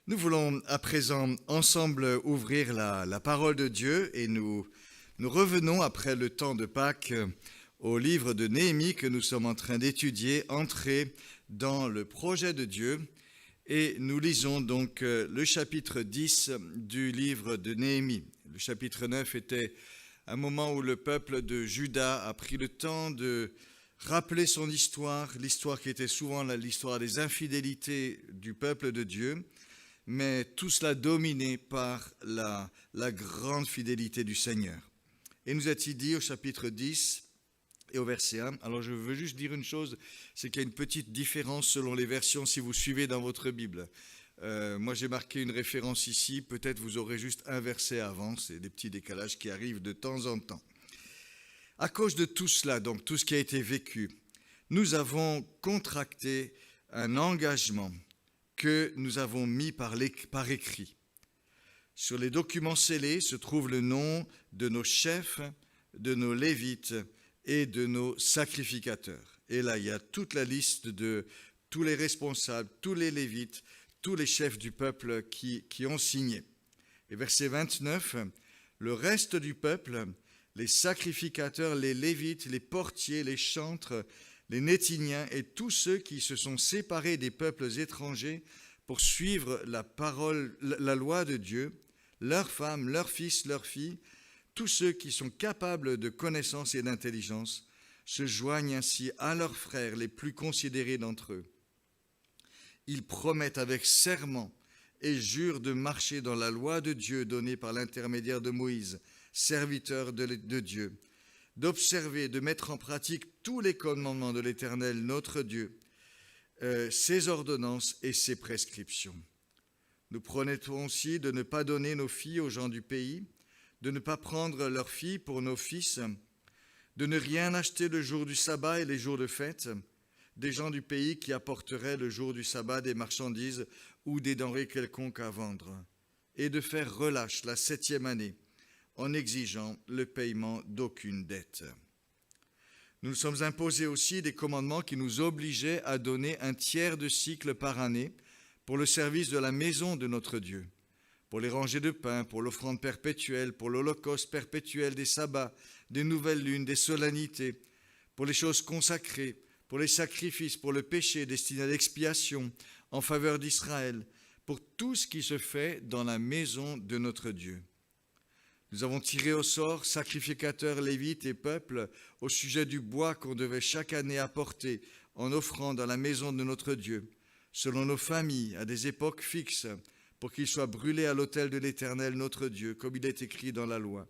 Nous voulons à présent ensemble ouvrir la parole de Dieu et nous revenons après le temps de Pâques au livre de Néhémie que nous sommes en train d'étudier, entrer dans le projet de Dieu. Et nous lisons donc le chapitre 10 du livre de Néhémie. Le chapitre 9 était un moment où le peuple de Juda a pris le temps de rappeler son histoire, l'histoire qui était souvent l'histoire des infidélités du peuple de Dieu, mais tout cela dominé par la grande fidélité du Seigneur. Et nous a-t-il dit au chapitre 10 et au verset 1, alors je veux juste dire une chose, c'est qu'il y a une petite différence selon les versions si vous suivez dans votre Bible. Moi j'ai marqué une référence ici, peut-être vous aurez juste un verset avant, c'est des petits décalages qui arrivent de temps en temps. À cause de tout cela, donc tout ce qui a été vécu, nous avons contracté un engagement que nous avons mis par écrit. Sur les documents scellés se trouve le nom de nos chefs, de nos lévites et de nos sacrificateurs. Et là, il y a toute la liste de tous les responsables, tous les lévites, tous les chefs du peuple qui ont signé. Et verset 29, le reste du peuple, les sacrificateurs, les lévites, les portiers, les chantres, les Néthiniens et tous ceux qui se sont séparés des peuples étrangers pour suivre la loi de Dieu, leurs femmes, leurs fils, leurs filles, tous ceux qui sont capables de connaissance et d'intelligence, se joignent ainsi à leurs frères les plus considérés d'entre eux. Ils promettent avec serment et jurent de marcher dans la loi de Dieu donnée par l'intermédiaire de Moïse, serviteur de Dieu, d'observer, de mettre en pratique tous les commandements de l'Éternel, notre Dieu, ses ordonnances et ses prescriptions. Nous promettons aussi de ne pas donner nos filles aux gens du pays, de ne pas prendre leurs filles pour nos fils, de ne rien acheter le jour du sabbat et les jours de fête, des gens du pays qui apporteraient le jour du sabbat des marchandises ou des denrées quelconques à vendre, et de faire relâche la 7e année, en exigeant le paiement d'aucune dette. Nous nous sommes imposés aussi des commandements qui nous obligeaient à donner un tiers de cycle par année pour le service de la maison de notre Dieu, pour les rangées de pain, pour l'offrande perpétuelle, pour l'holocauste perpétuel des sabbats, des nouvelles lunes, des solennités, pour les choses consacrées, pour les sacrifices, pour le péché destiné à l'expiation en faveur d'Israël, pour tout ce qui se fait dans la maison de notre Dieu. Nous avons tiré au sort sacrificateurs, lévites et peuples au sujet du bois qu'on devait chaque année apporter en offrant dans la maison de notre Dieu, selon nos familles, à des époques fixes, pour qu'il soit brûlé à l'autel de l'Éternel notre Dieu, comme il est écrit dans la loi.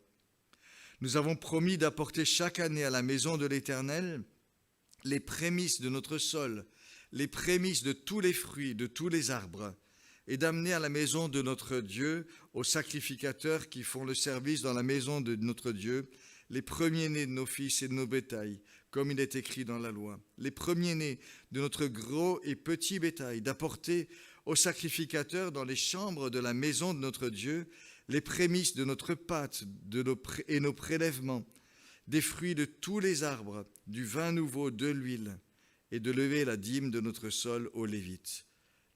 Nous avons promis d'apporter chaque année à la maison de l'Éternel les prémices de notre sol, les prémices de tous les fruits, de tous les arbres, et d'amener à la maison de notre Dieu, aux sacrificateurs qui font le service dans la maison de notre Dieu, les premiers-nés de nos fils et de nos bétails, comme il est écrit dans la loi, les premiers-nés de notre gros et petit bétail, d'apporter aux sacrificateurs dans les chambres de la maison de notre Dieu les prémices de notre pâte et nos prélèvements, des fruits de tous les arbres, du vin nouveau, de l'huile, et de lever la dîme de notre sol aux Lévites.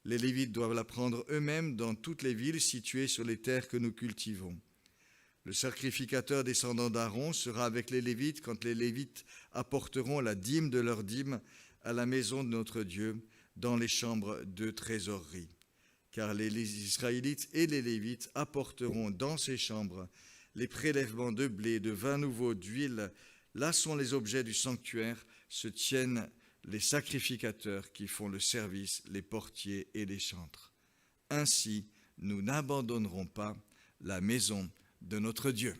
Les Lévites doivent la prendre eux-mêmes dans toutes les villes situées sur les terres que nous cultivons. Le sacrificateur descendant d'Aaron sera avec les Lévites quand les Lévites apporteront la dîme de leur dîme à la maison de notre Dieu dans les chambres de trésorerie. Car les Israélites et les Lévites apporteront dans ces chambres les prélèvements de blé, de vin nouveau, d'huile. Là sont les objets du sanctuaire, se tiennent les sacrificateurs qui font le service, les portiers et les chantres. Ainsi, nous n'abandonnerons pas la maison de notre Dieu.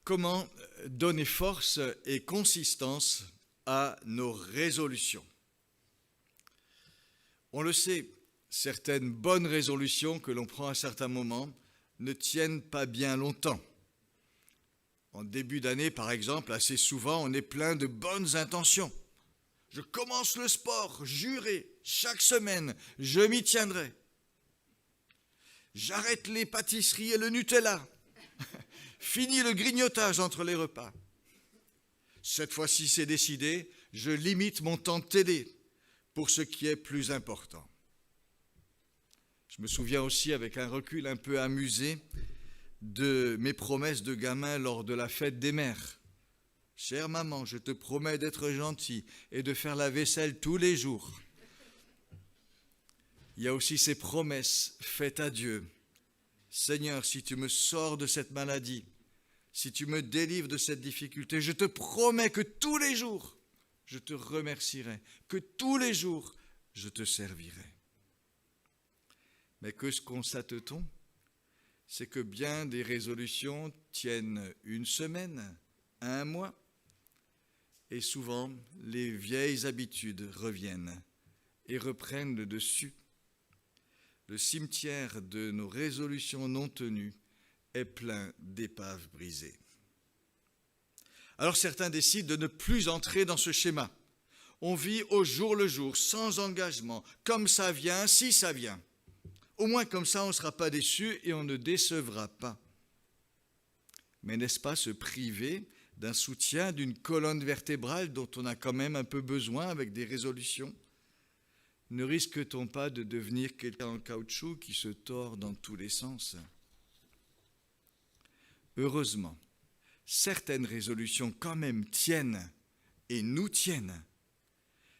Comment donner force et consistance à nos résolutions? On le sait, certaines bonnes résolutions que l'on prend à certains moments ne tiennent pas bien longtemps. En début d'année, par exemple, assez souvent, on est plein de bonnes intentions. Je commence le sport, juré, chaque semaine, je m'y tiendrai. J'arrête les pâtisseries et le Nutella. Fini le grignotage entre les repas. Cette fois-ci, c'est décidé, je limite mon temps de télé pour ce qui est plus important. Je me souviens aussi avec un recul un peu amusé de mes promesses de gamin lors de la fête des mères. Chère maman, je te promets d'être gentil et de faire la vaisselle tous les jours. Il y a aussi ces promesses faites à Dieu. Seigneur, si tu me sors de cette maladie, si tu me délivres de cette difficulté, je te promets que tous les jours, je te remercierai, que tous les jours, je te servirai. Mais que constate-t-on? C'est que bien des résolutions tiennent une semaine, un mois, et souvent les vieilles habitudes reviennent et reprennent le dessus. Le cimetière de nos résolutions non tenues est plein d'épaves brisées. Alors certains décident de ne plus entrer dans ce schéma. On vit au jour le jour, sans engagement, comme ça vient, si ça vient. Au moins comme ça, on ne sera pas déçu et on ne décevra pas. Mais n'est-ce pas se priver d'un soutien, d'une colonne vertébrale dont on a quand même un peu besoin avec des résolutions? Ne risque-t-on pas de devenir quelqu'un en caoutchouc qui se tord dans tous les sens? Heureusement, certaines résolutions quand même tiennent et nous tiennent.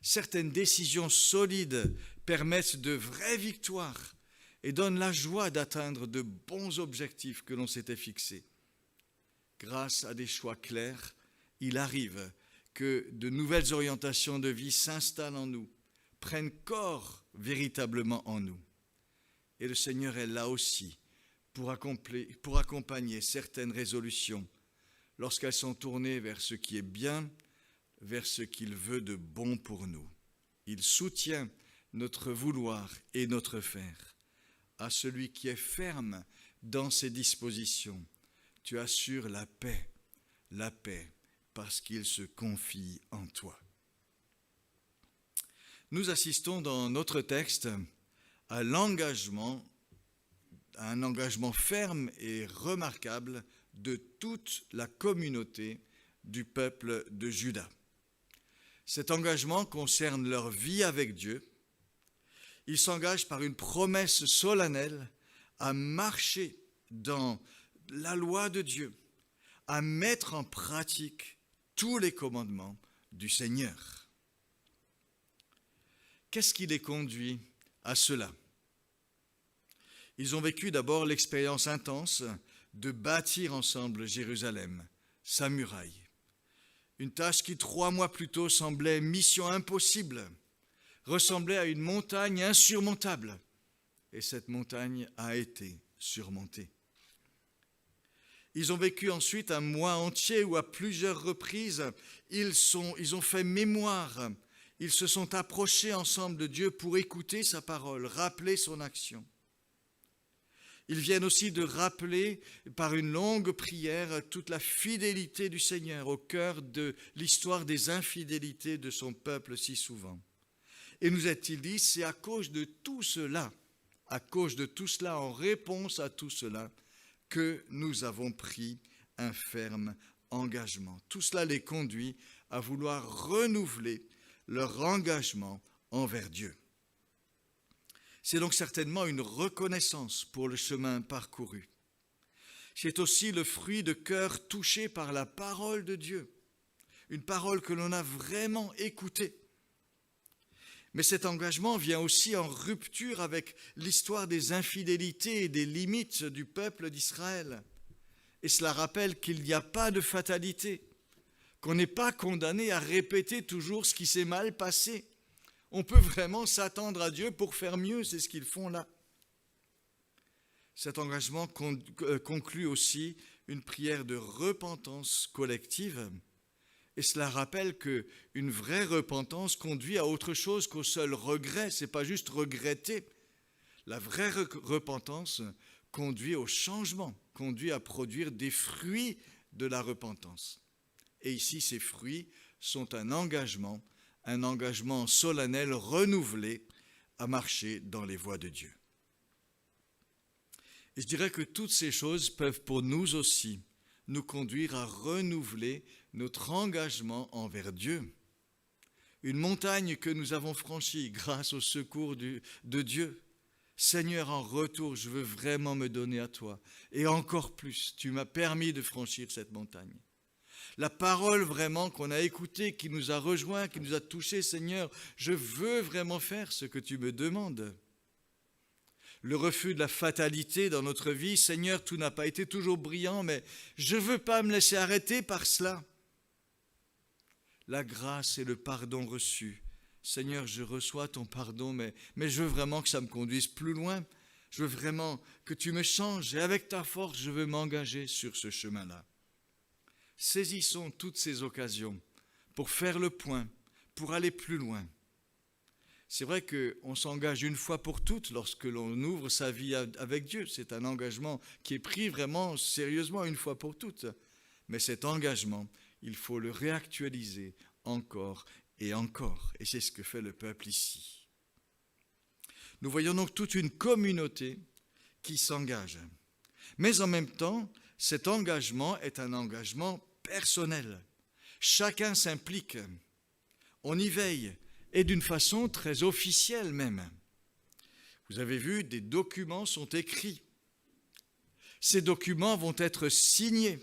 Certaines décisions solides permettent de vraies victoires et donnent la joie d'atteindre de bons objectifs que l'on s'était fixés. Grâce à des choix clairs, il arrive que de nouvelles orientations de vie s'installent en nous, prennent corps véritablement en nous. Et le Seigneur est là aussi pour accompagner certaines résolutions lorsqu'elles sont tournées vers ce qui est bien, vers ce qu'il veut de bon pour nous. Il soutient notre vouloir et notre faire. À celui qui est ferme dans ses dispositions, tu assures la paix, parce qu'il se confie en toi. Nous assistons dans notre texte à un engagement ferme et remarquable de toute la communauté du peuple de Juda. Cet engagement concerne leur vie avec Dieu. Ils s'engagent par une promesse solennelle à marcher dans la loi de Dieu, à mettre en pratique tous les commandements du Seigneur. Qu'est-ce qui les conduit à cela? Ils ont vécu d'abord l'expérience intense de bâtir ensemble Jérusalem, sa muraille. Une tâche qui 3 mois plus tôt semblait mission impossible, ressemblait à une montagne insurmontable. Et cette montagne a été surmontée. Ils ont vécu ensuite un mois entier où à plusieurs reprises, ils ont fait mémoire. Ils se sont approchés ensemble de Dieu pour écouter sa parole, rappeler son action. Ils viennent aussi de rappeler par une longue prière toute la fidélité du Seigneur au cœur de l'histoire des infidélités de son peuple si souvent. Et nous est-il dit, c'est à cause de tout cela, en réponse à tout cela, que nous avons pris un ferme engagement. Tout cela les conduit à vouloir renouveler leur engagement envers Dieu. C'est donc certainement une reconnaissance pour le chemin parcouru. C'est aussi le fruit de cœurs touchés par la parole de Dieu, une parole que l'on a vraiment écoutée. Mais cet engagement vient aussi en rupture avec l'histoire des infidélités et des limites du peuple d'Israël. Et cela rappelle qu'il n'y a pas de fatalité, qu'on n'est pas condamné à répéter toujours ce qui s'est mal passé. On peut vraiment s'attendre à Dieu pour faire mieux, c'est ce qu'ils font là. Cet engagement conclut aussi une prière de repentance collective. Et cela rappelle qu'une vraie repentance conduit à autre chose qu'au seul regret. Ce n'est pas juste regretter. La vraie repentance conduit au changement, conduit à produire des fruits de la repentance. Et ici, ces fruits sont un engagement solennel renouvelé à marcher dans les voies de Dieu. Et je dirais que toutes ces choses peuvent pour nous aussi nous conduire à renouveler notre engagement envers Dieu. une montagne que nous avons franchie grâce au secours de Dieu. Seigneur, en retour, je veux vraiment me donner à toi. Et encore plus, tu m'as permis de franchir cette montagne. La parole vraiment qu'on a écoutée, qui nous a rejoints, qui nous a touchés, Seigneur, je veux vraiment faire ce que tu me demandes. Le refus de la fatalité dans notre vie, Seigneur, tout n'a pas été toujours brillant, mais je ne veux pas me laisser arrêter par cela. La grâce et le pardon reçu. Seigneur, je reçois ton pardon, mais je veux vraiment que ça me conduise plus loin. Je veux vraiment que tu me changes et avec ta force, je veux m'engager sur ce chemin-là. Saisissons toutes ces occasions pour faire le point, pour aller plus loin. C'est vrai qu'on s'engage une fois pour toutes lorsque l'on ouvre sa vie avec Dieu. C'est un engagement qui est pris vraiment sérieusement une fois pour toutes. Mais cet engagement, il faut le réactualiser encore et encore. Et c'est ce que fait le peuple ici. Nous voyons donc toute une communauté qui s'engage. Mais en même temps, cet engagement est un engagement personnel. Chacun s'implique. On y veille. Et d'une façon très officielle même. Vous avez vu, des documents sont écrits. Ces documents vont être signés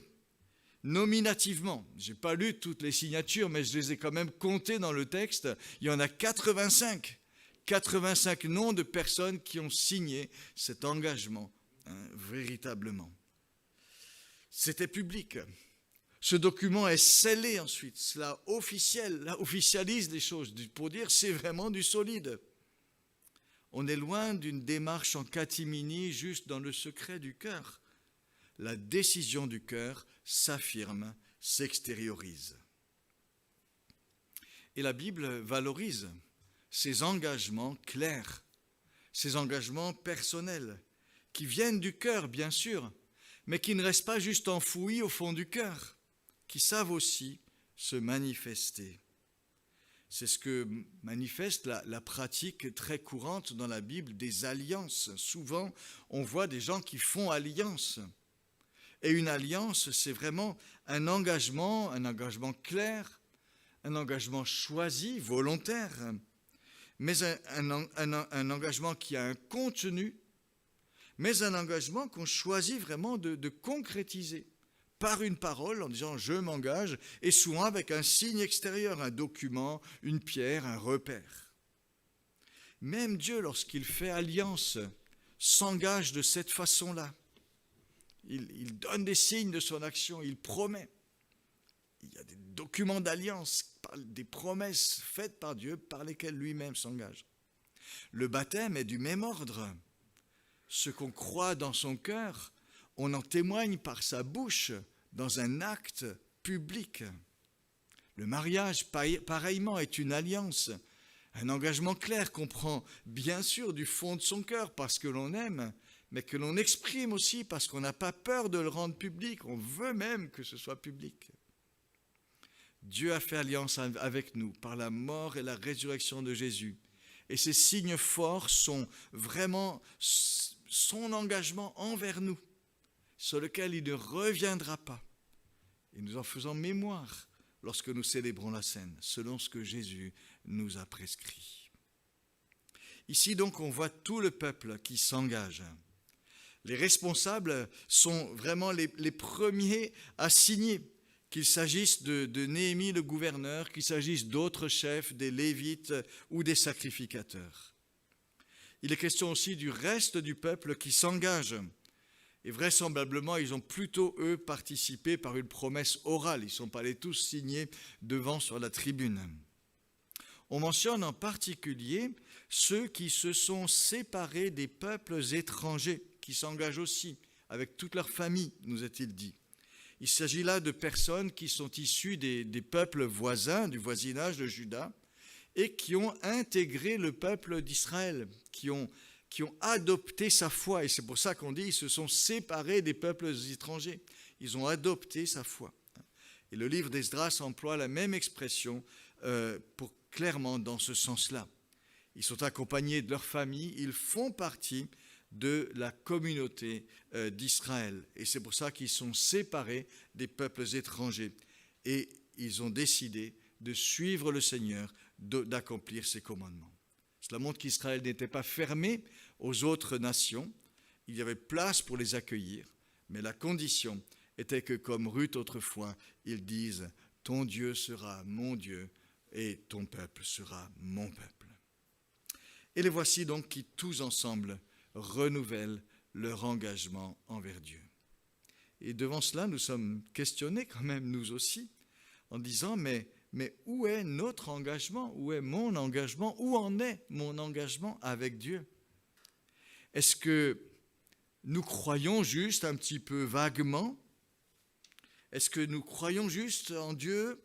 nominativement. Je n'ai pas lu toutes les signatures, mais je les ai quand même comptées dans le texte. Il y en a 85. 85 noms de personnes qui ont signé cet engagement, véritablement. C'était public. Ce document est scellé ensuite, cela officialise les choses pour dire c'est vraiment du solide. On est loin d'une démarche en catimini juste dans le secret du cœur. La décision du cœur s'affirme, s'extériorise. Et la Bible valorise ces engagements clairs, ces engagements personnels, qui viennent du cœur bien sûr, mais qui ne restent pas juste enfouis au fond du cœur, qui savent aussi se manifester. C'est ce que manifeste la pratique très courante dans la Bible des alliances. Souvent, on voit des gens qui font alliance. Et une alliance, c'est vraiment un engagement clair, un engagement choisi, volontaire, mais un engagement qui a un contenu, mais un engagement qu'on choisit vraiment de concrétiser par une parole en disant « je m'engage » et souvent avec un signe extérieur, un document, une pierre, un repère. Même Dieu, lorsqu'il fait alliance, s'engage de cette façon-là. Il donne des signes de son action, il promet. Il y a des documents d'alliance, des promesses faites par Dieu par lesquelles lui-même s'engage. Le baptême est du même ordre. Ce qu'on croit dans son cœur, on en témoigne par sa bouche dans un acte public. Le mariage, pareillement, est une alliance, un engagement clair qu'on prend bien sûr du fond de son cœur parce que l'on aime, mais que l'on exprime aussi parce qu'on n'a pas peur de le rendre public, on veut même que ce soit public. Dieu a fait alliance avec nous par la mort et la résurrection de Jésus. Et ces signes forts sont vraiment son engagement envers nous, sur lequel il ne reviendra pas. Et nous en faisons mémoire lorsque nous célébrons la scène, selon ce que Jésus nous a prescrit. Ici donc, on voit tout le peuple qui s'engage. Les responsables sont vraiment les premiers à signer, qu'il s'agisse de Néhémie le gouverneur, qu'il s'agisse d'autres chefs, des Lévites ou des sacrificateurs. Il est question aussi du reste du peuple qui s'engage. Et vraisemblablement, ils ont plutôt, eux, participé par une promesse orale. Ils ne sont pas allés tous signer devant sur la tribune. On mentionne en particulier ceux qui se sont séparés des peuples étrangers, qui s'engagent aussi, avec toute leur famille, nous est-il dit. Il s'agit là de personnes qui sont issues des peuples voisins, du voisinage de Juda, et qui ont intégré le peuple d'Israël, qui ont adopté sa foi. Et c'est pour ça qu'on dit qu'ils se sont séparés des peuples étrangers. Ils ont adopté sa foi. Et le livre d'Esdras emploie la même expression clairement dans ce sens-là. Ils sont accompagnés de leur famille, ils font partie de la communauté d'Israël. Et c'est pour ça qu'ils sont séparés des peuples étrangers. Et ils ont décidé de suivre le Seigneur, d'accomplir ses commandements. Cela montre qu'Israël n'était pas fermé aux autres nations. Il y avait place pour les accueillir, mais la condition était que, comme Ruth autrefois, ils disent « Ton Dieu sera mon Dieu et ton peuple sera mon peuple ». Et les voici donc qui, tous ensemble, renouvellent leur engagement envers Dieu. Et devant cela, nous sommes questionnés quand même, nous aussi, en disant mais où est notre engagement? Où est mon engagement? Où en est mon engagement avec Dieu? Est-ce que nous croyons juste un petit peu vaguement? Est-ce que nous croyons juste en Dieu?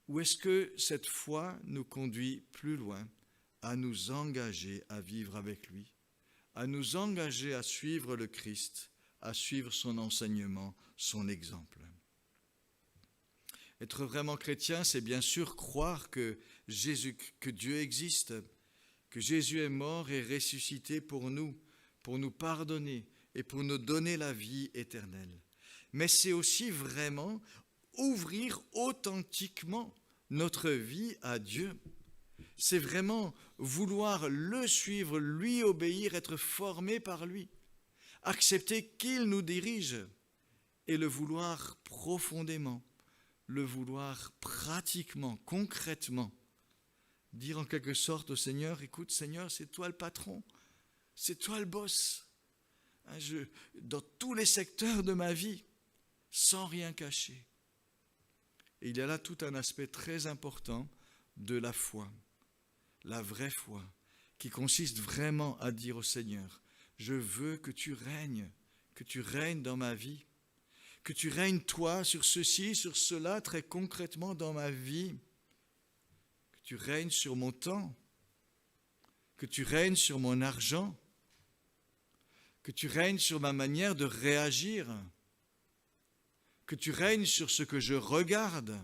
Ou est-ce que cette foi nous conduit plus loin, à nous engager à vivre avec lui, à nous engager à suivre le Christ, à suivre son enseignement, son exemple? Être vraiment chrétien, c'est bien sûr croire que Dieu existe, que Jésus est mort et ressuscité pour nous pardonner et pour nous donner la vie éternelle. Mais c'est aussi vraiment ouvrir authentiquement notre vie à Dieu. C'est vraiment vouloir le suivre, lui obéir, être formé par lui, accepter qu'il nous dirige et le vouloir profondément, le vouloir pratiquement, concrètement. Dire en quelque sorte au Seigneur, écoute Seigneur, c'est toi le patron, c'est toi le boss. Dans tous les secteurs de ma vie, sans rien cacher. Et il y a là tout un aspect très important de la foi, la vraie foi, qui consiste vraiment à dire au Seigneur, je veux que tu règnes dans ma vie, que tu règnes toi sur ceci, sur cela, très concrètement dans ma vie, que tu règnes sur mon temps, que tu règnes sur mon argent, que tu règnes sur ma manière de réagir, que tu règnes sur ce que je regarde,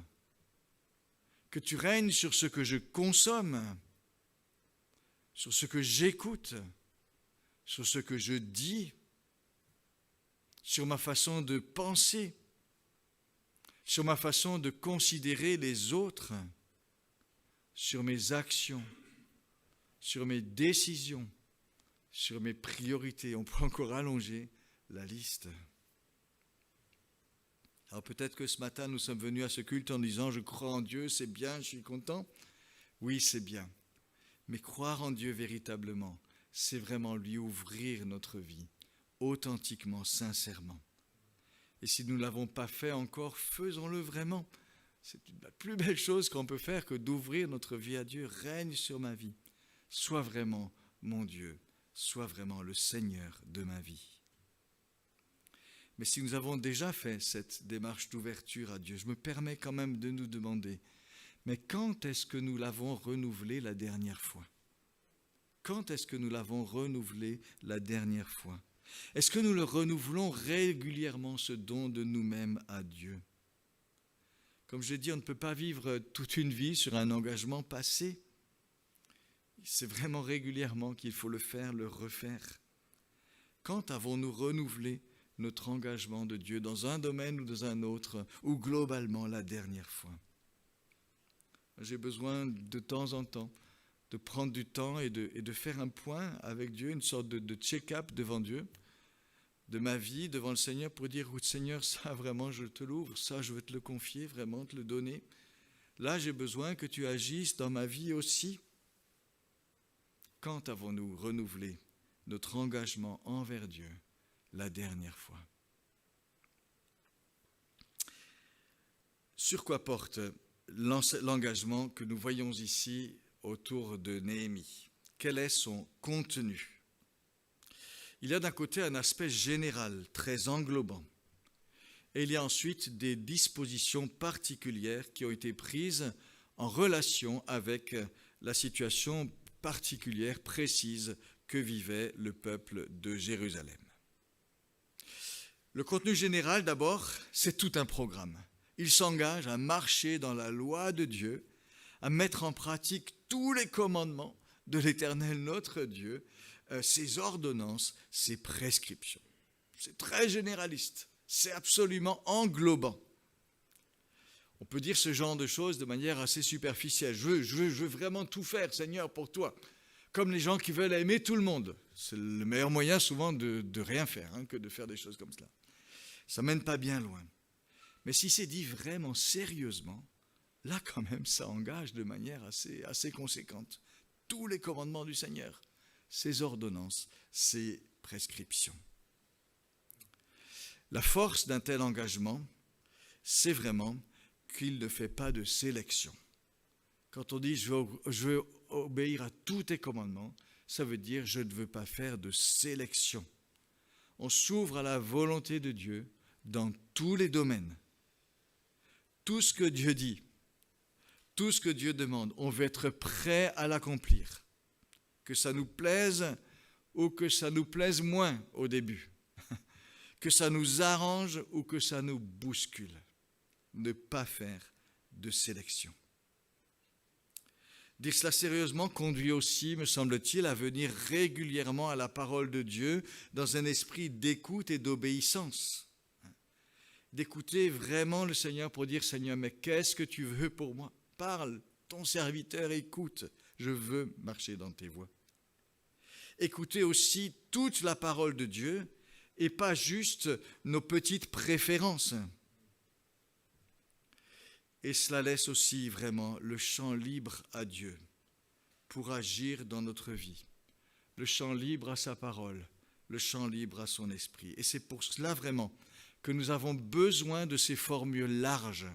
que tu règnes sur ce que je consomme, sur ce que j'écoute, sur ce que je dis, sur ma façon de penser, sur ma façon de considérer les autres, sur mes actions, sur mes décisions, sur mes priorités. On peut encore allonger la liste. Alors peut-être que ce matin, nous sommes venus à ce culte en disant « Je crois en Dieu, c'est bien, je suis content ». Oui, c'est bien. Mais croire en Dieu véritablement, c'est vraiment lui ouvrir notre vie, authentiquement, sincèrement. Et si nous ne l'avons pas fait encore, faisons-le vraiment. C'est la plus belle chose qu'on peut faire que d'ouvrir notre vie à Dieu. Règne sur ma vie. Sois vraiment mon Dieu. Sois vraiment le Seigneur de ma vie. Mais si nous avons déjà fait cette démarche d'ouverture à Dieu, je me permets quand même de nous demander, mais quand est-ce que nous l'avons renouvelé la dernière fois? Quand est-ce que nous l'avons renouvelé la dernière fois? Est-ce que nous le renouvelons régulièrement, ce don de nous-mêmes à Dieu? Comme je l'ai dit, on ne peut pas vivre toute une vie sur un engagement passé. C'est vraiment régulièrement qu'il faut le faire, le refaire. Quand avons-nous renouvelé notre engagement de Dieu dans un domaine ou dans un autre, ou globalement la dernière fois? J'ai besoin de temps en temps de prendre du temps et de faire un point avec Dieu, une sorte de check-up devant Dieu, de ma vie devant le Seigneur pour dire, oui, Seigneur, ça vraiment je te l'ouvre, ça je veux te le confier, vraiment te le donner. Là j'ai besoin que tu agisses dans ma vie aussi. Quand avons-nous renouvelé notre engagement envers Dieu la dernière fois? Sur quoi porte l'engagement que nous voyons ici autour de Néhémie? Quel est son contenu? Il y a d'un côté un aspect général, très englobant, et il y a ensuite des dispositions particulières qui ont été prises en relation avec la situation particulière, précise, que vivait le peuple de Jérusalem. Le contenu général, d'abord, c'est tout un programme. Il s'engage à marcher dans la loi de Dieu, à mettre en pratique tous les commandements de l'Éternel notre Dieu, ses ordonnances, ses prescriptions. C'est très généraliste, c'est absolument englobant. On peut dire ce genre de choses de manière assez superficielle. Je veux vraiment tout faire, Seigneur, pour toi. Comme les gens qui veulent aimer tout le monde. C'est le meilleur moyen souvent de rien faire que de faire des choses comme cela. Ça ne mène pas bien loin. Mais si c'est dit vraiment sérieusement, là quand même ça engage de manière assez conséquente tous les commandements du Seigneur, ses ordonnances, ses prescriptions. La force d'un tel engagement, c'est vraiment qu'il ne fait pas de sélection. Quand on dit je veux obéir à tous tes commandements, ça veut dire je ne veux pas faire de sélection. On s'ouvre à la volonté de Dieu dans tous les domaines. Tout ce que Dieu dit, tout ce que Dieu demande, on veut être prêt à l'accomplir. Que ça nous plaise ou que ça nous plaise moins au début. Que ça nous arrange ou que ça nous bouscule. Ne pas faire de sélection. Dire cela sérieusement conduit aussi, me semble-t-il, à venir régulièrement à la parole de Dieu dans un esprit d'écoute et d'obéissance. D'écouter vraiment le Seigneur pour dire « Seigneur, mais qu'est-ce que tu veux pour moi ? Parle, ton serviteur écoute, je veux marcher dans tes voies. » Écouter aussi toute la parole de Dieu et pas juste nos petites préférences. Et cela laisse aussi vraiment le champ libre à Dieu pour agir dans notre vie. Le champ libre à sa parole, le champ libre à son esprit. Et c'est pour cela vraiment que nous avons besoin de ces formules larges.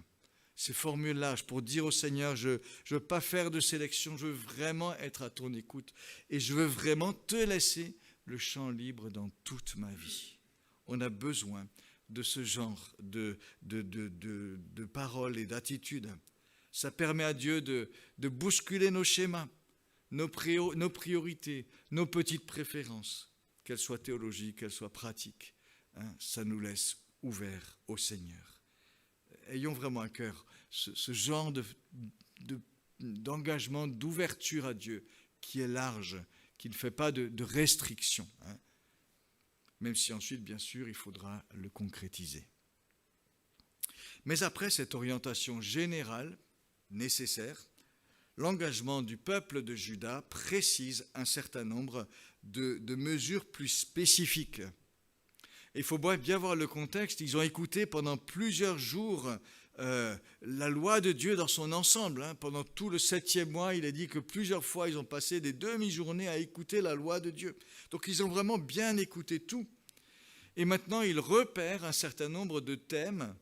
Ces formules larges pour dire au Seigneur, je ne veux pas faire de sélection, je veux vraiment être à ton écoute. Et je veux vraiment te laisser le champ libre dans toute ma vie. On a besoin de ce genre de paroles et d'attitudes. Ça permet à Dieu de bousculer nos schémas, nos priorités, nos petites préférences, qu'elles soient théologiques, qu'elles soient pratiques. Ça nous laisse ouverts au Seigneur. Ayons vraiment à cœur ce genre d'engagement, d'ouverture à Dieu qui est large, qui ne fait pas de restrictions. Même si ensuite, bien sûr, il faudra le concrétiser. Mais après cette orientation générale, nécessaire, l'engagement du peuple de Juda précise un certain nombre de mesures plus spécifiques. Il faut bien voir le contexte. Ils ont écouté pendant plusieurs jours la loi de Dieu dans son ensemble. Pendant tout le 7e mois, il est dit que plusieurs fois, ils ont passé des demi-journées à écouter la loi de Dieu. Donc, ils ont vraiment bien écouté tout. Et maintenant, ils repèrent un certain nombre de thèmes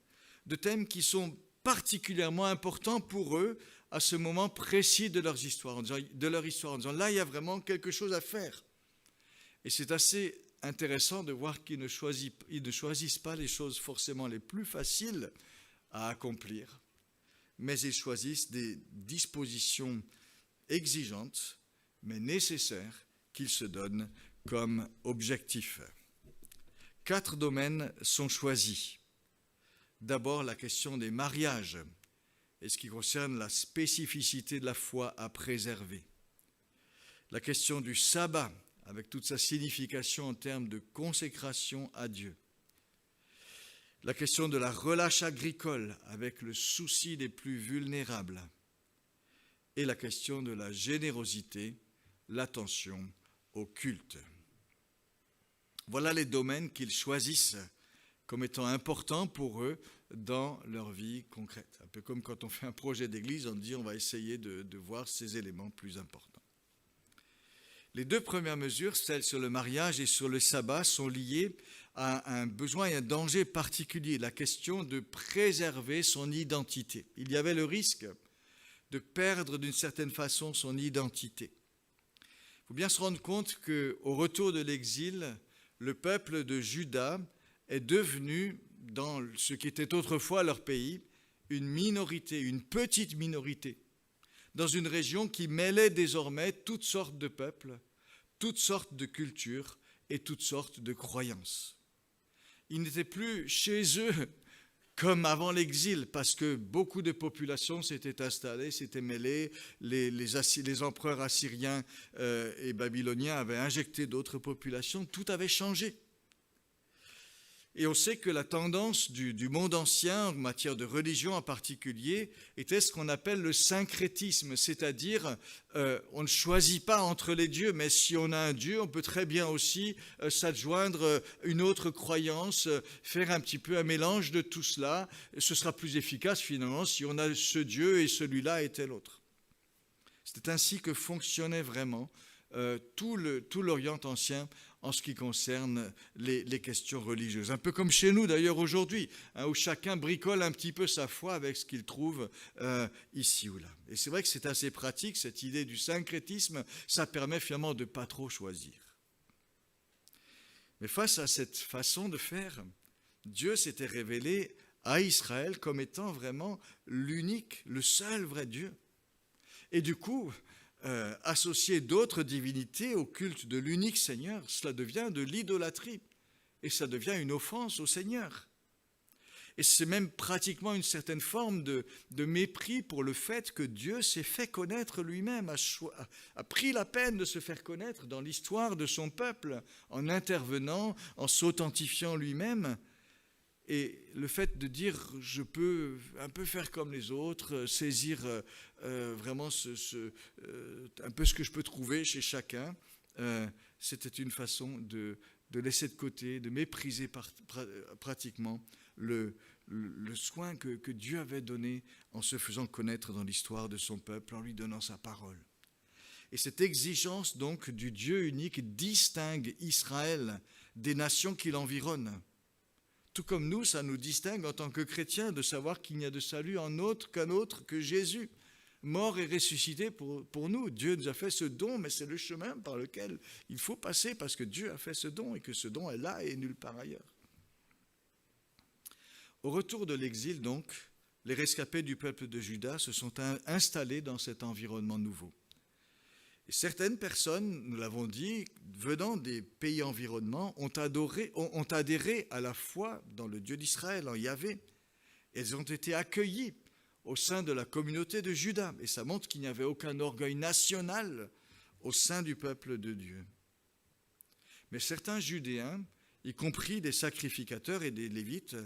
qui sont particulièrement importants pour eux à ce moment précis de leur histoire, en disant là, il y a vraiment quelque chose à faire. Et c'est assez intéressant de voir qu'ils ne choisissent pas les choses forcément les plus faciles à accomplir, mais ils choisissent des dispositions exigeantes, mais nécessaires, qu'ils se donnent comme objectif. 4 domaines sont choisis. D'abord, la question des mariages, et ce qui concerne la spécificité de la foi à préserver. La question du sabbat, avec toute sa signification en termes de consécration à Dieu. La question de la relâche agricole, avec le souci des plus vulnérables. Et la question de la générosité, l'attention au culte. Voilà les domaines qu'ils choisissent comme étant importants pour eux dans leur vie concrète. Un peu comme quand on fait un projet d'église, on dit on va essayer de voir ces éléments plus importants. Les 2 premières mesures, celles sur le mariage et sur le sabbat, sont liées à un besoin et un danger particulier, la question de préserver son identité. Il y avait le risque de perdre d'une certaine façon son identité. Il faut bien se rendre compte qu'au retour de l'exil, le peuple de Juda est devenu, dans ce qui était autrefois leur pays, une minorité, une petite minorité, dans une région qui mêlait désormais toutes sortes de peuples, toutes sortes de cultures et toutes sortes de croyances. Ils n'étaient plus chez eux comme avant l'exil, parce que beaucoup de populations s'étaient installées, s'étaient mêlées, les empereurs assyriens et babyloniens avaient injecté d'autres populations, tout avait changé. Et on sait que la tendance du monde ancien, en matière de religion en particulier, était ce qu'on appelle le syncrétisme, c'est-à-dire on ne choisit pas entre les dieux, mais si on a un dieu, on peut très bien aussi s'adjoindre une autre croyance, faire un petit peu un mélange de tout cela. Ce sera plus efficace finalement si on a ce dieu et celui-là et tel autre. C'était ainsi que fonctionnait vraiment tout l'Orient ancien en ce qui concerne les questions religieuses. Un peu comme chez nous d'ailleurs aujourd'hui, où chacun bricole un petit peu sa foi avec ce qu'il trouve ici ou là. Et c'est vrai que c'est assez pratique, cette idée du syncrétisme, ça permet finalement de ne pas trop choisir. Mais face à cette façon de faire, Dieu s'était révélé à Israël comme étant vraiment l'unique, le seul vrai Dieu. Et du coup, associer d'autres divinités au culte de l'unique Seigneur, cela devient de l'idolâtrie et ça devient une offense au Seigneur. Et c'est même pratiquement une certaine forme de mépris pour le fait que Dieu s'est fait connaître lui-même, a pris la peine de se faire connaître dans l'histoire de son peuple en intervenant, en s'authentifiant lui-même. Et le fait de dire je peux un peu faire comme les autres, saisir vraiment un peu ce que je peux trouver chez chacun, c'était une façon de laisser de côté, de mépriser pratiquement le soin que Dieu avait donné en se faisant connaître dans l'histoire de son peuple, en lui donnant sa parole. Et cette exigence donc du Dieu unique distingue Israël des nations qui l'environnent. Tout comme nous, ça nous distingue en tant que chrétiens de savoir qu'il n'y a de salut en autre qu'un autre que Jésus, mort et ressuscité pour nous. Dieu nous a fait ce don, mais c'est le chemin par lequel il faut passer parce que Dieu a fait ce don et que ce don est là et nulle part ailleurs. Au retour de l'exil, donc, les rescapés du peuple de Juda se sont installés dans cet environnement nouveau. Et certaines personnes, nous l'avons dit, venant des pays environnants, ont adhéré à la foi dans le Dieu d'Israël, en Yahvé. Elles ont été accueillies au sein de la communauté de Juda. Et ça montre qu'il n'y avait aucun orgueil national au sein du peuple de Dieu. Mais certains Judéens, y compris des sacrificateurs et des Lévites,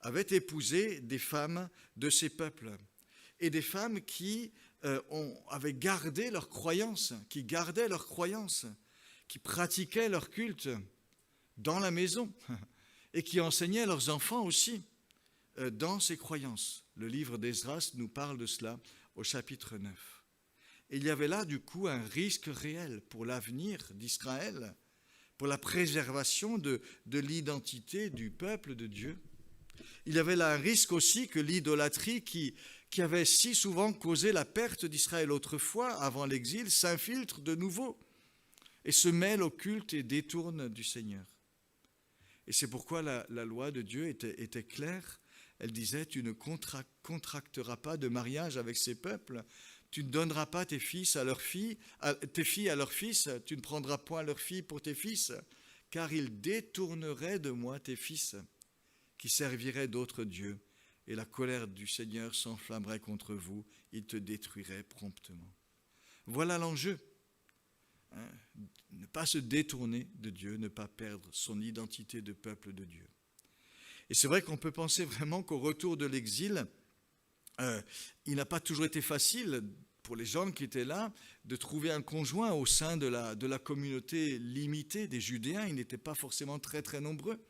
avaient épousé des femmes de ces peuples. Et des femmes qui avaient gardé leur croyance, qui gardaient leur croyance, qui pratiquaient leur culte dans la maison et qui enseignaient leurs enfants aussi dans ces croyances. Le livre d'Esdras nous parle de cela au chapitre 9. Et il y avait là du coup un risque réel pour l'avenir d'Israël, pour la préservation de l'identité du peuple de Dieu. Il y avait là un risque aussi que l'idolâtrie qui avait si souvent causé la perte d'Israël autrefois, avant l'exil, s'infiltre de nouveau et se mêle au culte et détourne du Seigneur. Et c'est pourquoi la loi de Dieu était claire. Elle disait, tu ne contracteras pas de mariage avec ces peuples, tu ne donneras pas tes filles à leurs fils, tu ne prendras point leurs filles pour tes fils, car ils détourneraient de moi tes fils, qui serviraient d'autres dieux. Et la colère du Seigneur s'enflammerait contre vous, il te détruirait promptement. Voilà l'enjeu. Ne pas se détourner de Dieu, ne pas perdre son identité de peuple de Dieu. Et c'est vrai qu'on peut penser vraiment qu'au retour de l'exil, il n'a pas toujours été facile pour les gens qui étaient là de trouver un conjoint au sein de la communauté limitée des Judéens. Ils n'étaient pas forcément très très nombreux.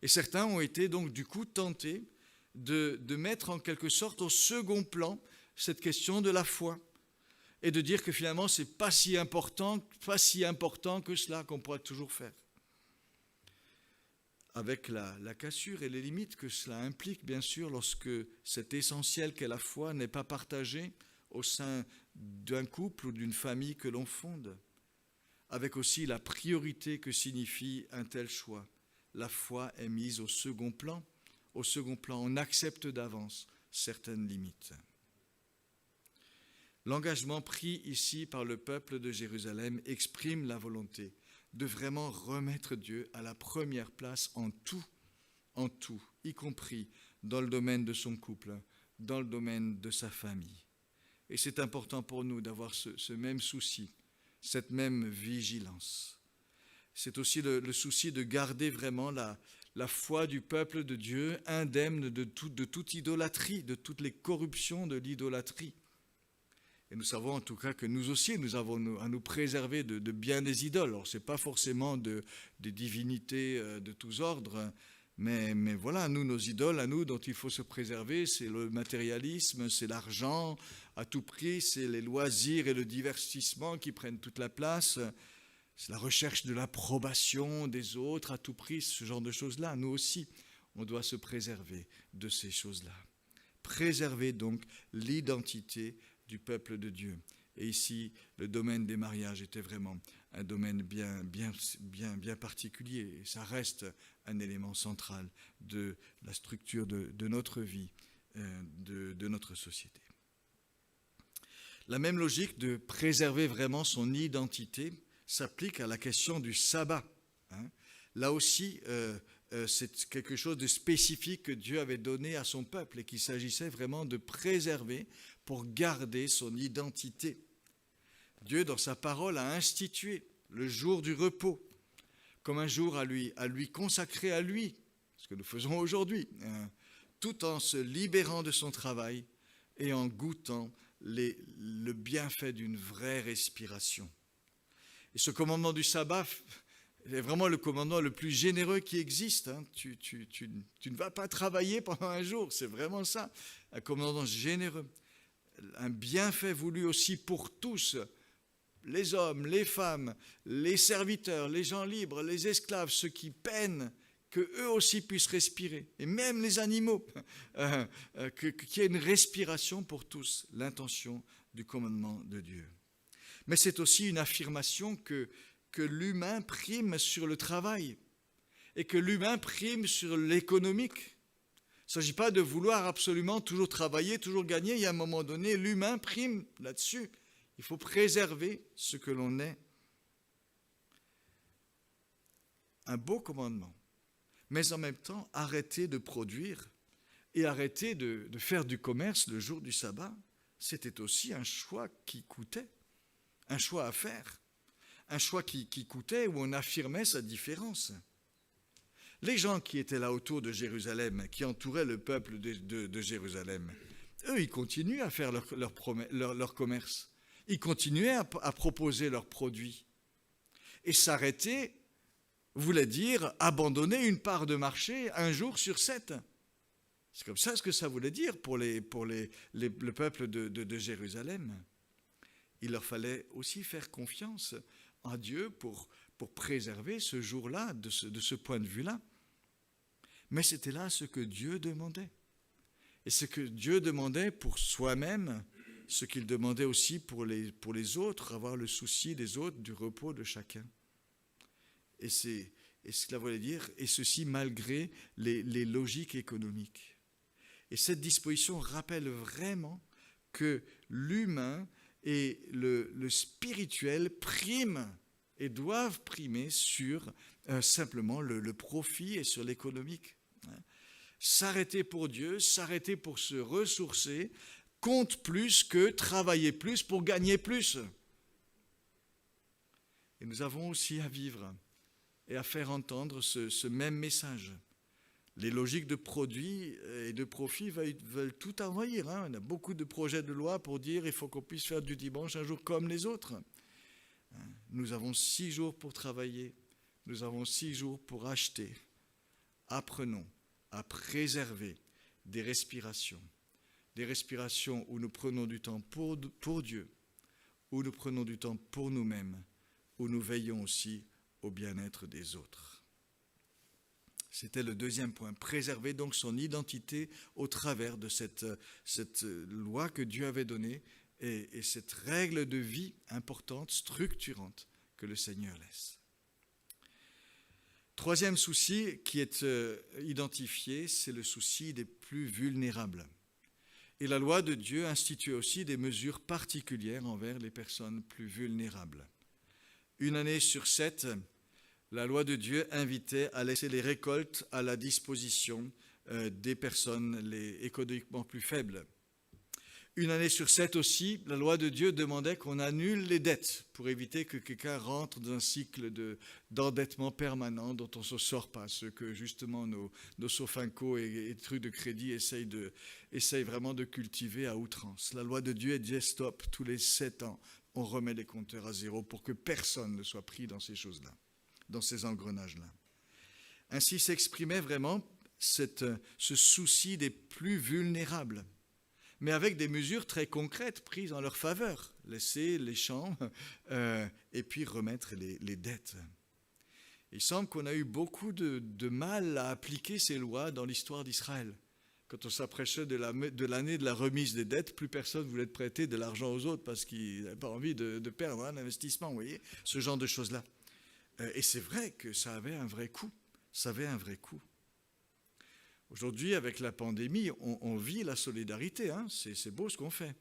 Et certains ont été donc du coup tentés de mettre en quelque sorte au second plan cette question de la foi et de dire que finalement c'est pas si important que cela, qu'on pourra toujours faire. Avec la cassure et les limites que cela implique, bien sûr, lorsque cet essentiel qu'est la foi n'est pas partagé au sein d'un couple ou d'une famille que l'on fonde, avec aussi la priorité que signifie un tel choix. La foi est mise au second plan. Au second plan, on accepte d'avance certaines limites. L'engagement pris ici par le peuple de Jérusalem exprime la volonté de vraiment remettre Dieu à la première place en tout, y compris dans le domaine de son couple, dans le domaine de sa famille. Et c'est important pour nous d'avoir ce même souci, cette même vigilance. C'est aussi le souci de garder vraiment la foi du peuple de Dieu indemne de toute idolâtrie, de toutes les corruptions de l'idolâtrie. Et nous savons en tout cas que nous aussi, nous avons à nous préserver de bien des idoles. Alors, ce n'est pas forcément des divinités de tous ordres, mais voilà, nous, nos idoles, à nous, dont il faut se préserver, c'est le matérialisme, c'est l'argent à tout prix, c'est les loisirs et le divertissement qui prennent toute la place, c'est la recherche de l'approbation des autres à tout prix, ce genre de choses-là. Nous aussi, on doit se préserver de ces choses-là. Préserver donc l'identité du peuple de Dieu. Et ici, le domaine des mariages était vraiment un domaine bien particulier. Et ça reste un élément central de la structure de notre vie, de notre société. La même logique de préserver vraiment son identité s'applique à la question du sabbat. Là aussi, c'est quelque chose de spécifique que Dieu avait donné à son peuple et qu'il s'agissait vraiment de préserver pour garder son identité. Dieu, dans sa parole, a institué le jour du repos comme un jour à lui consacrer à lui, ce que nous faisons aujourd'hui, tout en se libérant de son travail et en goûtant le bienfait d'une vraie respiration. Et ce commandement du sabbat est vraiment le commandement le plus généreux qui existe. Tu ne vas pas travailler pendant un jour, c'est vraiment ça, un commandement généreux. Un bienfait voulu aussi pour tous, les hommes, les femmes, les serviteurs, les gens libres, les esclaves, ceux qui peinent, qu'eux aussi puissent respirer, et même les animaux, qu'il y ait une respiration pour tous, l'intention du commandement de Dieu. Mais c'est aussi une affirmation que l'humain prime sur le travail, et que l'humain prime sur l'économique. Il ne s'agit pas de vouloir absolument toujours travailler, toujours gagner. Il y a un moment donné, l'humain prime là-dessus. Il faut préserver ce que l'on est. Un beau commandement. Mais en même temps, arrêter de produire et arrêter de faire du commerce le jour du sabbat, c'était aussi un choix qui coûtait, un choix à faire, un choix qui coûtait où on affirmait sa différence. Les gens qui étaient là autour de Jérusalem, qui entouraient le peuple de Jérusalem, eux, ils continuaient à faire leur commerce. Ils continuaient à proposer leurs produits. Et s'arrêter voulait dire abandonner une part de marché un jour sur 7. C'est comme ça ce que ça voulait dire pour le peuple de Jérusalem. Il leur fallait aussi faire confiance en Dieu pour préserver ce jour-là, de ce point de vue-là. Mais c'était là ce que Dieu demandait. Et ce que Dieu demandait pour soi-même, ce qu'il demandait aussi pour les autres, avoir le souci des autres, du repos de chacun. Et cela voulait dire, et ceci malgré les logiques économiques. Et cette disposition rappelle vraiment que l'humain et le spirituel priment et doivent primer sur simplement le profit et sur l'économique. S'arrêter pour Dieu, s'arrêter pour se ressourcer, compte plus que travailler plus pour gagner plus. Et nous avons aussi à vivre et à faire entendre ce même message. Les logiques de produits et de profit veulent tout envahir. On a beaucoup de projets de loi pour dire qu'il faut qu'on puisse faire du dimanche un jour comme les autres. Nous avons 6 jours pour travailler. Nous avons 6 jours pour acheter. Apprenons à préserver des respirations où nous prenons du temps pour Dieu, où nous prenons du temps pour nous-mêmes, où nous veillons aussi au bien-être des autres. C'était le deuxième point, préserver donc son identité au travers de cette loi que Dieu avait donnée et cette règle de vie importante, structurante que le Seigneur laisse. Troisième souci qui est identifié, c'est le souci des plus vulnérables. Et la loi de Dieu institue aussi des mesures particulières envers les personnes plus vulnérables. Une année sur 7, la loi de Dieu invitait à laisser les récoltes à la disposition des personnes économiquement plus faibles. Une année sur 7 aussi, la loi de Dieu demandait qu'on annule les dettes pour éviter que quelqu'un rentre dans un cycle d'endettement permanent dont on ne se sort pas, ce que justement nos Sofinco et trucs de crédit essayent vraiment de cultiver à outrance. La loi de Dieu, elle disait stop, tous les 7 ans, on remet les compteurs à zéro pour que personne ne soit pris dans ces choses-là, dans ces engrenages-là. Ainsi s'exprimait vraiment ce souci des plus vulnérables, mais avec des mesures très concrètes prises en leur faveur. Laisser les champs et puis remettre les dettes. Il semble qu'on a eu beaucoup de mal à appliquer ces lois dans l'histoire d'Israël. Quand on s'approchait de l'année de la remise des dettes, plus personne ne voulait prêter de l'argent aux autres parce qu'il n'avait pas envie de perdre l'investissement, vous voyez, ce genre de choses-là. Et c'est vrai que ça avait un vrai coût. Ça avait un vrai coût. Aujourd'hui, avec la pandémie, on vit la solidarité, hein, c'est beau ce qu'on fait.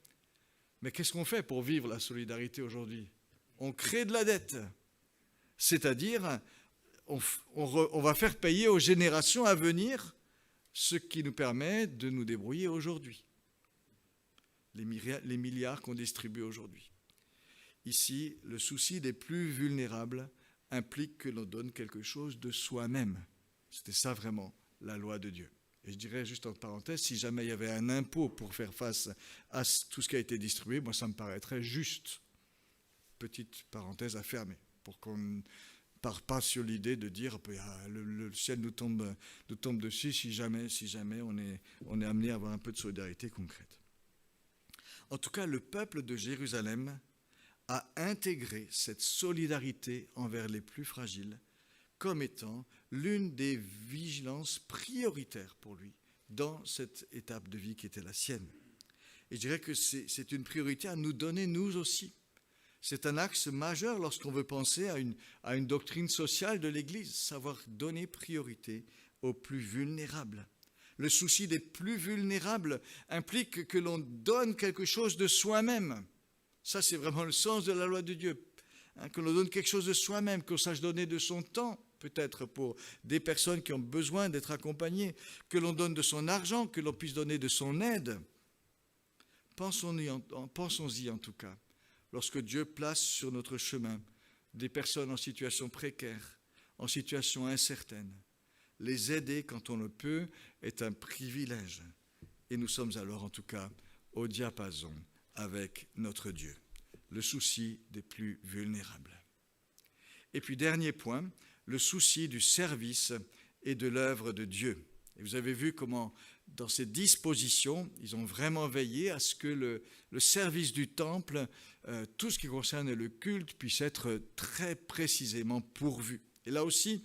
Mais qu'est-ce qu'on fait pour vivre la solidarité aujourd'hui? On crée de la dette, c'est-à-dire on va faire payer aux générations à venir ce qui nous permet de nous débrouiller aujourd'hui. Les milliards qu'on distribue aujourd'hui. Ici, le souci des plus vulnérables implique que l'on donne quelque chose de soi-même. C'était ça vraiment, la loi de Dieu. Et je dirais juste en parenthèse, si jamais il y avait un impôt pour faire face à tout ce qui a été distribué, moi ça me paraîtrait juste. Petite parenthèse à fermer, pour qu'on ne part pas sur l'idée de dire le ciel nous tombe dessus si jamais on est amené à avoir un peu de solidarité concrète. En tout cas, le peuple de Jérusalem a intégré cette solidarité envers les plus fragiles comme étant l'une des vigilances prioritaires pour lui dans cette étape de vie qui était la sienne. Et je dirais que c'est une priorité à nous donner nous aussi. C'est un axe majeur lorsqu'on veut penser à une doctrine sociale de l'Église, savoir donner priorité aux plus vulnérables. Le souci des plus vulnérables implique que l'on donne quelque chose de soi-même. Ça, c'est vraiment le sens de la loi de Dieu. Que l'on donne quelque chose de soi-même, qu'on sache donner de son temps, peut-être pour des personnes qui ont besoin d'être accompagnées, que l'on donne de son argent, que l'on puisse donner de son aide. Pensons-y en tout cas, lorsque Dieu place sur notre chemin des personnes en situation précaire, en situation incertaine. Les aider quand on le peut est un privilège. Et nous sommes alors en tout cas au diapason avec notre Dieu, le souci des plus vulnérables. Et puis dernier point, le souci du service et de l'œuvre de Dieu. Et vous avez vu comment dans ces dispositions, ils ont vraiment veillé à ce que le service du temple, tout ce qui concerne le culte, puisse être très précisément pourvu. Et là aussi,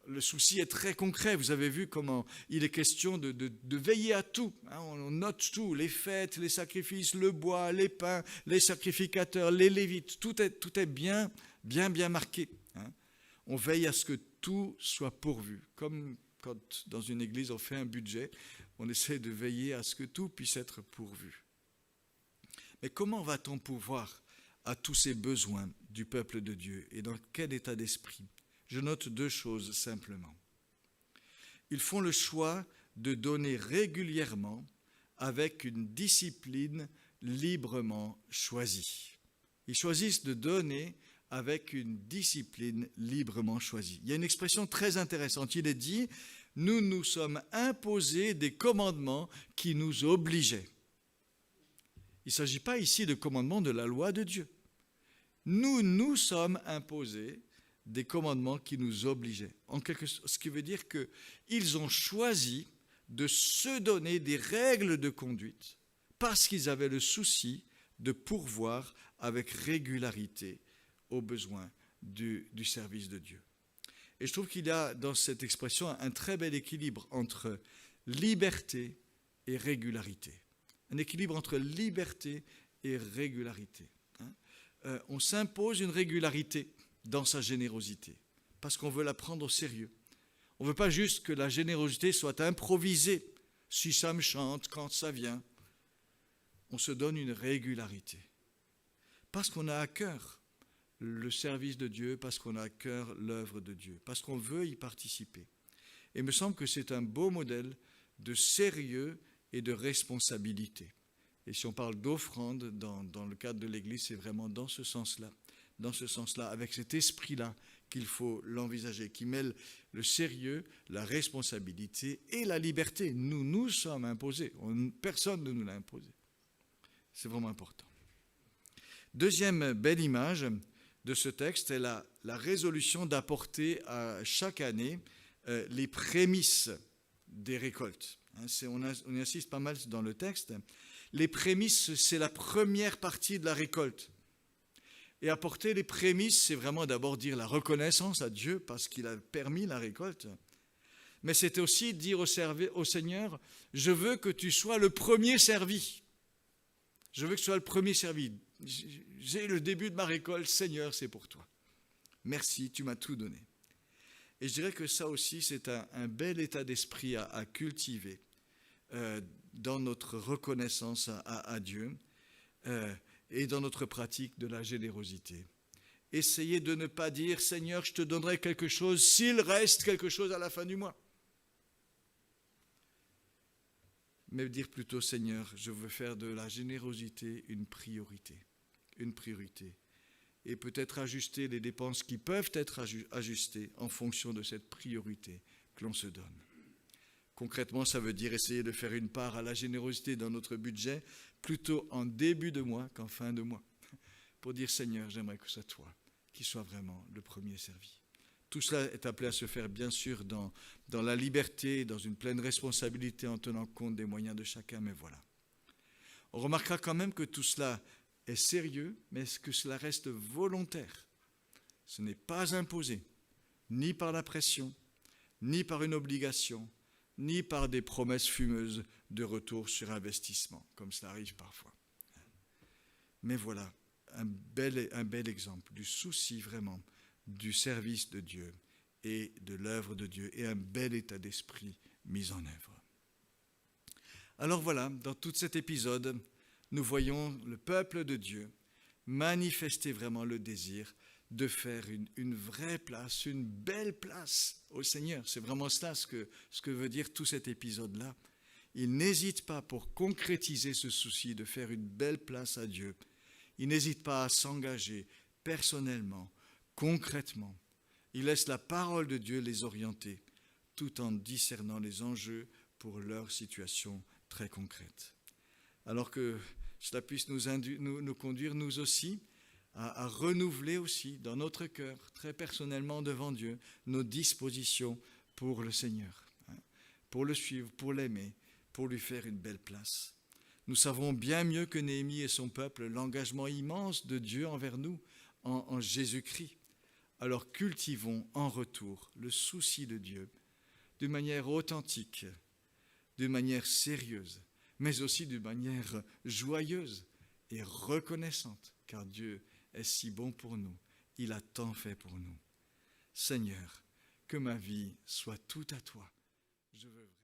le souci est très concret. Vous avez vu comment il est question de veiller à tout. On note tout, les fêtes, les sacrifices, le bois, les pains, les sacrificateurs, les lévites. Tout est bien marqué. On veille à ce que tout soit pourvu. Comme quand dans une église on fait un budget, on essaie de veiller à ce que tout puisse être pourvu. Mais comment va-t-on pourvoir à tous ces besoins du peuple de Dieu et dans quel état d'esprit? Je note deux choses simplement. Ils font le choix de donner régulièrement avec une discipline librement choisie. Ils choisissent de donner avec une discipline librement choisie. Il y a une expression très intéressante. Il est dit « Nous nous sommes imposés des commandements qui nous obligeaient ». Il ne s'agit pas ici de commandements de la loi de Dieu. Nous nous sommes imposés des commandements qui nous obligeaient. Ce qui veut dire qu'ils ont choisi de se donner des règles de conduite parce qu'ils avaient le souci de pourvoir avec régularité aux besoins du service de Dieu. Et je trouve qu'il y a dans cette expression un très bel équilibre entre liberté et régularité. Un équilibre entre liberté et régularité. On s'impose une régularité dans sa générosité, parce qu'on veut la prendre au sérieux. On ne veut pas juste que la générosité soit improvisée, si ça me chante, quand ça vient. On se donne une régularité, parce qu'on a à cœur le service de Dieu, parce qu'on a à cœur l'œuvre de Dieu, parce qu'on veut y participer. Et il me semble que c'est un beau modèle de sérieux et de responsabilité. Et si on parle d'offrande dans le cadre de l'Église, c'est vraiment dans ce sens-là, avec cet esprit-là qu'il faut l'envisager, qui mêle le sérieux, la responsabilité et la liberté. Nous nous sommes imposés, personne ne nous l'a imposé. C'est vraiment important. Deuxième belle image de ce texte est la résolution d'apporter à chaque année les prémices des récoltes. On insiste pas mal dans le texte. Les prémices, c'est la première partie de la récolte. Et apporter les prémices, c'est vraiment d'abord dire la reconnaissance à Dieu parce qu'il a permis la récolte. Mais c'est aussi dire au Seigneur, je veux que tu sois le premier servi. Je veux que tu sois le premier servi. J'ai le début de ma récolte, Seigneur, c'est pour toi. Merci, tu m'as tout donné. Et je dirais que ça aussi, c'est un bel état d'esprit à cultiver dans notre reconnaissance à Dieu et dans notre pratique de la générosité. Essayez de ne pas dire, Seigneur, je te donnerai quelque chose s'il reste quelque chose à la fin du mois. Mais dire plutôt, Seigneur, je veux faire de la générosité une priorité. Une priorité. Et peut-être ajuster les dépenses qui peuvent être ajustées en fonction de cette priorité que l'on se donne. Concrètement, ça veut dire essayer de faire une part à la générosité dans notre budget plutôt en début de mois qu'en fin de mois. Pour dire, Seigneur, j'aimerais que ce soit toi qui sois vraiment le premier servi. Tout cela est appelé à se faire, bien sûr, dans la liberté, dans une pleine responsabilité en tenant compte des moyens de chacun, mais voilà. On remarquera quand même que tout cela est sérieux, mais que cela reste volontaire. Ce n'est pas imposé, ni par la pression, ni par une obligation, ni par des promesses fumeuses de retour sur investissement, comme cela arrive parfois. Mais voilà, un bel exemple du souci vraiment du service de Dieu et de l'œuvre de Dieu, et un bel état d'esprit mis en œuvre. Alors voilà, dans tout cet épisode, nous voyons le peuple de Dieu manifester vraiment le désir de faire une vraie place, une belle place au Seigneur. C'est vraiment cela ce que veut dire tout cet épisode-là. Il n'hésite pas pour concrétiser ce souci de faire une belle place à Dieu. Il n'hésite pas à s'engager personnellement, concrètement. Il laisse la parole de Dieu les orienter, tout en discernant les enjeux pour leur situation très concrète. Alors que cela puisse nous conduire, nous aussi, à renouveler aussi dans notre cœur, très personnellement devant Dieu, nos dispositions pour le Seigneur, pour le suivre, pour l'aimer, pour lui faire une belle place. Nous savons bien mieux que Néhémie et son peuple l'engagement immense de Dieu envers nous en Jésus-Christ. Alors cultivons en retour le souci de Dieu de manière authentique, de manière sérieuse, mais aussi de manière joyeuse et reconnaissante, car Dieu est si bon pour nous, il a tant fait pour nous. Seigneur, que ma vie soit tout à toi. Je veux